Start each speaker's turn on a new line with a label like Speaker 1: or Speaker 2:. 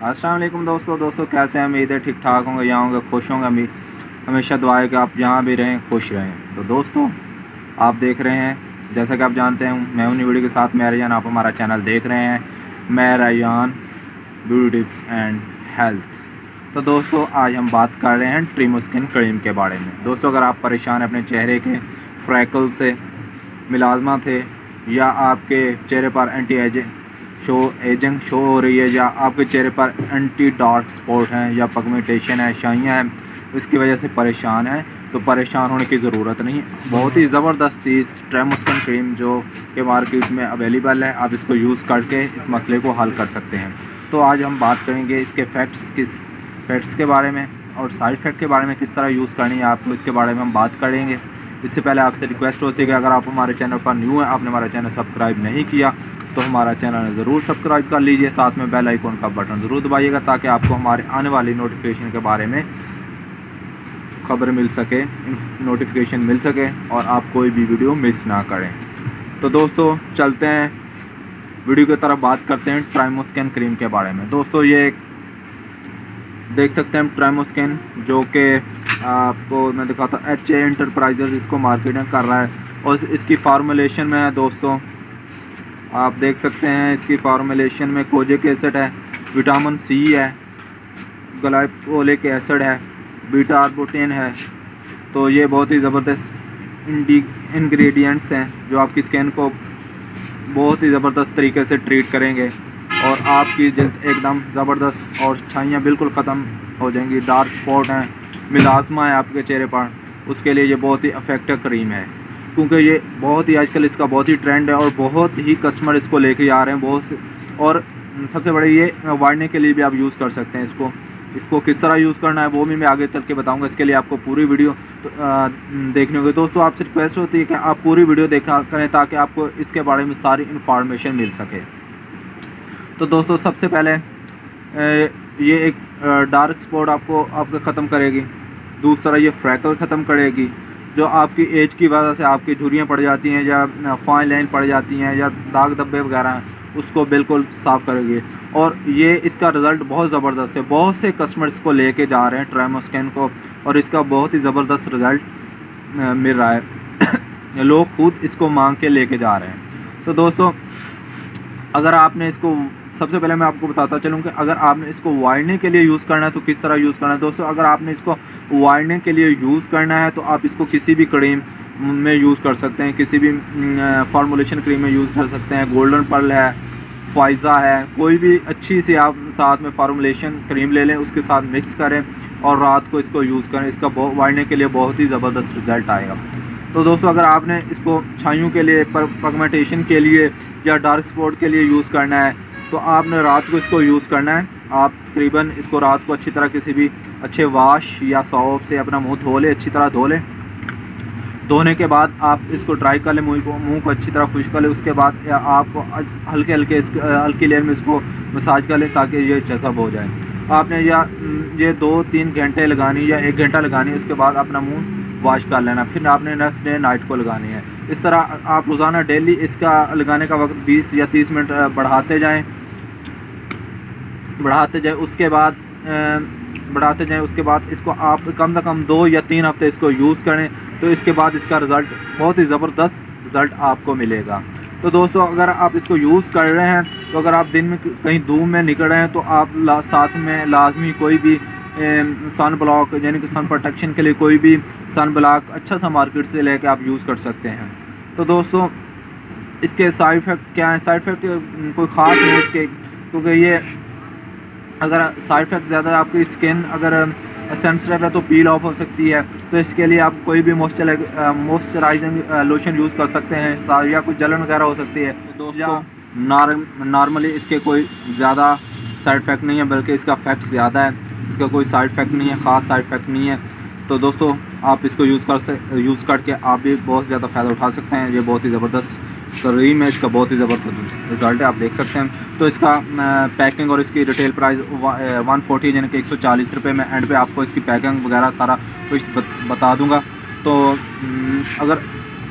Speaker 1: अस्सलाम वालेकुम दोस्तों कैसे हैं? उम्मीद है ठीक ठाक होंगे, यहाँ होंगे, खुश होंगे। हमेशा दुआ है कि आप जहाँ भी रहें खुश रहें। तो दोस्तों आप देख रहे हैं, जैसा कि आप जानते हैं, मैं उन्हीं वीडियो के साथ मैं रैयान, आप हमारा चैनल देख रहे हैं, मैं Raiyan beauty tips and health. तो दोस्तों आज हम बात कर रहे हैं ट्रिमो स्किन क्रीम के बारे में। दोस्तों अगर आप परेशान हैं अपने चेहरे के फ्रैकल से, मिलाजमा थे, या आपके चेहरे पर एंटी एजिंग शो हो रही है, या आपके चेहरे पर एंटी डार्क स्पॉट हैं, या पिगमेंटेशन है, शाइयाँ हैं, इसकी वजह से परेशान है, तो परेशान होने की ज़रूरत नहीं। बहुत ही ज़बरदस्त चीज़ ट्रिमो स्किन क्रीम जो कि मार्केट में अवेलेबल है, आप इसको यूज़ करके इस मसले को हल कर सकते हैं। तो आज हम बात करेंगे इसके फैक्ट्स के बारे में और साइड इफ़ेक्ट के बारे में, किस तरह यूज़ करनी है आपको, इसके बारे में हम बात करेंगे। इससे पहले आपसे रिक्वेस्ट होती है कि अगर आप हमारे चैनल पर न्यू हैं, आपने हमारा चैनल सब्सक्राइब नहीं किया, तो हमारा चैनल ज़रूर सब्सक्राइब कर लीजिए, साथ में बेल आइकन का बटन ज़रूर दबाइएगा, ताकि आपको हमारे आने वाली नोटिफिकेशन के बारे में खबर मिल सके, नोटिफिकेशन मिल सके और आप कोई भी वीडियो मिस ना करें। तो दोस्तों चलते हैं वीडियो की तरफ, बात करते हैं ट्रिमो स्किन क्रीम के बारे में। दोस्तों ये देख सकते हैं ट्रिमो स्किन, जो कि आपको मैं दिखाता हूँ, HA एंटरप्राइजेस इसको मार्केटिंग कर रहा है, और इसकी फार्मूलेशन में है दोस्तों, आप देख सकते हैं इसकी फार्मूलेशन में कोजिक एसिड है, विटामिन C है, ग्लाइकोलिक एसिड है, बीटा आर्बुटिन है। तो ये बहुत ही ज़बरदस्त इंग्रेडिएंट्स हैं जो आपकी स्किन को बहुत ही ज़बरदस्त तरीके से ट्रीट करेंगे, और आपकी जल्द एकदम ज़बरदस्त और छाइयाँ बिल्कुल ख़त्म हो जाएंगी। डार्क स्पॉट हैं, मिलाजमा है आपके चेहरे पर, उसके लिए ये बहुत ही इफ़ेक्टिव क्रीम है, क्योंकि ये बहुत ही आजकल इसका बहुत ही ट्रेंड है और बहुत ही कस्टमर इसको लेके आ रहे हैं और सबसे बड़े ये वाइटनिंग के लिए भी आप यूज़ कर सकते हैं। इसको किस तरह यूज़ करना है वो भी मैं आगे चल के बताऊँगा। इसके लिए आपको पूरी वीडियो देखनी होगी। दोस्तों आपसे रिक्वेस्ट होती है कि आप पूरी वीडियो देखा करें, ताकि आपको इसके बारे में सारी इन्फॉर्मेशन मिल सके। तो दोस्तों सबसे पहले ये एक डार्क स्पॉट आपको ख़त्म करेगी, दूसरा ये फ्रैकल ख़त्म करेगी, जो आपकी एज की वजह से आपकी झुर्रियाँ पड़ जाती हैं, या फाइन लाइन पड़ जाती हैं, या दाग धब्बे वगैरह हैं, उसको बिल्कुल साफ़ करेगी। और ये इसका रिज़ल्ट बहुत ज़बरदस्त है, बहुत से कस्टमर्स को लेके जा रहे हैं ट्रिमो स्किन को, और इसका बहुत ही ज़बरदस्त रिज़ल्ट मिल रहा है। लोग खुद इसको मांग के लेके जा रहे हैं। तो दोस्तों अगर आपने इसको, सबसे पहले मैं आपको बताता चलूँ कि अगर आपने इसको वाइटनिंग के लिए यूज़ करना है तो किस तरह यूज़ करना है। दोस्तों अगर आपने इसको वाइटनिंग के लिए यूज़ करना है तो आप इसको किसी भी क्रीम में यूज़ कर सकते हैं, किसी भी फार्मूलेशन क्रीम में यूज़ कर सकते हैं। गोल्डन पर्ल है, फाइज़ा है, कोई भी अच्छी सी आप साथ में फार्मूलेशन क्रीम ले लें, उसके साथ मिक्स करें और रात को इसको यूज़ करें। इसका वाइटनिंग के लिए बहुत ही ज़बरदस्त रिज़ल्ट आएगा। तो दोस्तों अगर आपने इसको छाइयों के लिए, पिगमेंटेशन के लिए, या डार्क स्पॉट के लिए यूज़ करना है, तो आपने रात को इसको यूज़ करना है। आप तकरीबन इसको रात को अच्छी तरह किसी भी अच्छे वाश या सॉप से अपना मुंह धो लें, अच्छी तरह धो लें। धोने के बाद आप इसको ड्राई कर लें, मुंह को अच्छी तरह खुश्क कर लें। उसके बाद आप हल्की लेयर में इसको मसाज कर लें, ताकि ये जज़ब हो जाए। आपने ये 2-3 घंटे लगानी, या 1 घंटा लगानी है, उसके बाद अपना मुँह वॉश कर लेना, फिर आपने नेक्स्ट डे नाइट को लगानी है। इस तरह आप रोज़ाना डेली इसका लगाने का वक्त 20 या 30 मिनट बढ़ाते जाएं। उसके बाद इसको आप कम से कम 2 या 3 हफ्ते इसको यूज़ करें, तो इसके बाद इसका रिज़ल्ट बहुत ही ज़बरदस्त रिज़ल्ट आपको मिलेगा। तो दोस्तों अगर आप इसको यूज़ कर रहे हैं, तो अगर आप दिन में कहीं धूप में निकल रहे हैं, तो आप साथ में लाजमी कोई भी सन ब्लॉक, यानी कि सन प्रोटेक्शन के लिए कोई भी सन ब्लॉक अच्छा सा मार्केट से लेके आप यूज़ कर सकते हैं। तो दोस्तों इसके साइड इफ़ेक्ट क्या है? साइड इफ़ेक्ट कोई ख़ास नहीं इसके, क्योंकि ये अगर साइड इफ़ेक्ट ज़्यादा, आपकी स्किन अगर सेंसिटिव है तो पील ऑफ हो सकती है, तो इसके लिए आप कोई भी मॉइस्चराइजिंग लोशन यूज़ कर सकते हैं, या कुछ जलन वगैरह हो सकती है। तो दोस्तों नॉर्मली इसके कोई ज़्यादा साइड इफ़ेक्ट नहीं है, बल्कि इसका इफेक्ट ज़्यादा है। इसका कोई साइड इफ़ेक्ट नहीं है, ख़ास साइड इफ़ेक्ट नहीं है। तो दोस्तों आप इसको यूज़ करके आप भी बहुत ज़्यादा फ़ायदा उठा सकते हैं। ये बहुत ही ज़बरदस्त क्रीम है, इसका बहुत ही ज़बरदस्त रिज़ल्ट है, आप देख सकते हैं। तो इसका पैकिंग और इसकी रिटेल प्राइस 140 यानी कि 140 रुपये में एंड पे आपको इसकी पैकिंग वगैरह सारा कुछ बता दूंगा। तो अगर